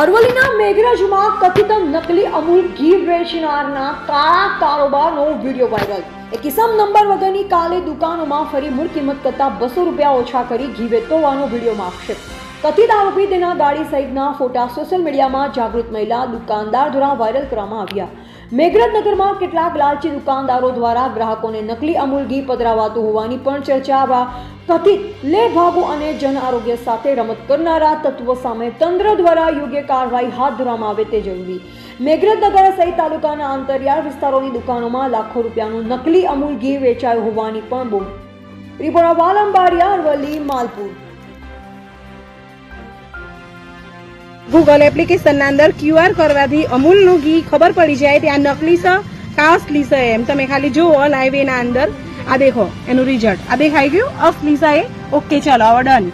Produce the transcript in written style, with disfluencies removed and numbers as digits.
અરવલ્લીના મેઘરજમાં કથિત નકલી અમૂલ ઘી વેચનારના કાળા કારોબારનો વિડીયો વાયરલ। એક કિસમ નંબર વગરની કાલે દુકાનોમાં ફરી મૂળ કિંમત કરતા 200 રૂપિયા ઓછા કરી ઘી વેચતો હોવાનો વિડીયોમાં આક્ષેપ। કથિત આરોપી તેના ગાડી સહિતના ફોટા સોશિયલ મીડિયામાં જાગૃત મહિલા દુકાનદાર દ્વારા વાયરલ કરવામાં આવ્યા। મેઘરજ નગરમાં કેટલાક લાલચી દુકાનદારો દ્વારા ગ્રાહકોને નકલી અમૂલ ઘી પધરાવાતું હોવાની પણ ચર્ચા। કથિત લેભાગુ અને જન આરોગ્ય સાથે રમત કરનારા તત્વો સામે તંત્ર દ્વારા યોગ્ય કાર્યવાહી હાથ ધરવામાં આવે તે જરૂરી। મેઘરજ નગર સહિત તાલુકાના અંતરિયાળ વિસ્તારોની દુકાનોમાં લાખો રૂપિયાનું નકલી અમૂલ ઘી વેચાયું હોવાની પણ બૂમ। રિપોર્ટર વાલમ બારિયા, અરવલ્લી, માલપુર। ગૂગલ એપ્લિકેશનના અંદર QR કરવાથી અમૂલનું ઘી ખબર પડી જાય ત્યાં નકલી છે કે અસલી છે એમ તમે ખાલી જુઓ લાઈવ એના અંદર। આ દેખો એનું રિઝલ્ટ આ દેખાઈ ગયું, અસલી છે। ઓકે, ચાલો હવે ડન।